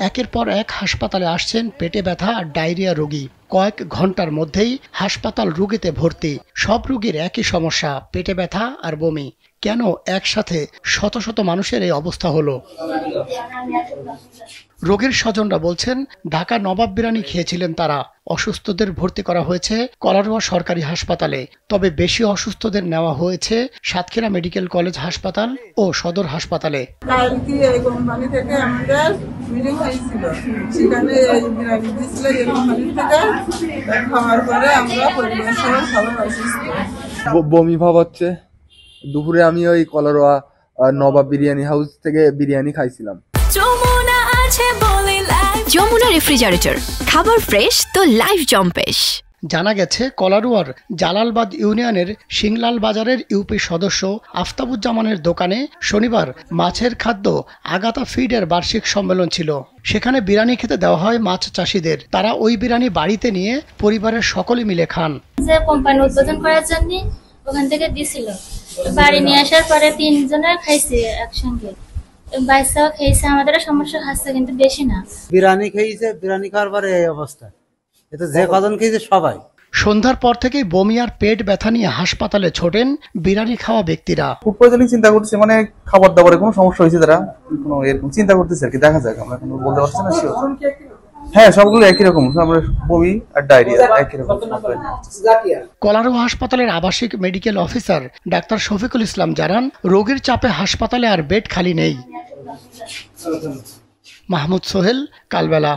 একের পর এক হাসপাতালে আসছেন পেটে ব্যথা আর ডায়রিয়া রোগী। কয়েক ঘন্টার মধ্যেই হাসপাতাল রোগীতে ভর্তি। সব রোগীর একই সমস্যা, পেটে ব্যথা আর বমি। কেন একসাথে শত শত মানুষের এই অবস্থা হলো? রোগীর স্বজনরা বলছেন, ঢাকা নবাব বিরিয়ানি খেয়েছিলেন তারা। অসুস্থদের ভর্তি করা হয়েছে কলারোয়া সরকারি হাসপাতালে, তবে বেশি অসুস্থদের নেওয়া হয়েছে সাতক্ষীরা মেডিকেল কলেজ হাসপাতাল ও সদর হাসপাতালে। বমি ভাব হচ্ছে। দুপুরে আমি ওই কলারোয়া নবাব বিরিয়ানি হাউস থেকে বিরিয়ানি খাইছিলাম। যমুনা রেফ্রিজারেটর, খাবার ফ্রেশ তো লাইফ জম্পেশ। জানা গেছে, কলারোয়ার জালালবাদ ইউনিয়নের সিংলাল বাজারের ইউপি সদস্য আফতাবুজ্জামানের দোকানে শনিবার মাছের খাদ্য আগাতা ফিডের বার্ষিক সম্মেলন ছিল। সেখানে বিরিয়ানি খেতে দেওয়া হয় মাছ চাষিদের। তারা ওই বিরিয়ানি বাড়িতে নিয়ে পরিবারের সকলে মিলে খান। যে কোম্পানি উদ্বোধন করার জন্য ওখান থেকে দিছিল, বাড়ি নিয়ে আসার পরে 3 জনের খাইছি একসঙ্গে। বাইসাও খেয়েছে, আমাদের সমস্যা হচ্ছে কিন্তু বেশি না। বিরিয়ানি খেয়েছে, বিরিয়ানি খাওয়ার পরে এই অবস্থা। এটা যে কজন খেয়েছে সবাই। সন্ধ্যার পর থেকেই বমি আর পেট ব্যথা নিয়ে হাসপাতালে ছোটেন বিরিয়ানি খাওয়া ব্যক্তিরা। ফুড পয়জনিং চিন্তা করছে, মানে খাবার দাবারে কোনো সমস্যা হয়েছে, তারা কোনো এরকম চিন্তা করতেছে আর কি। দেখা যাক, আমরা এখন বলতে পারছি না শিওর। হ্যাঁ, সবগুলো একই রকম, আমরা বমি আর ডায়রিয়া একই রকম। কলারোয়া হাসপাতালের আবাসিক medical officer doctor Shafiqul Islam জানান, রোগীর চাপে হাসপাতালে আর বেড খালি নেই। মাহমুদ সোহেল, কালবেলা।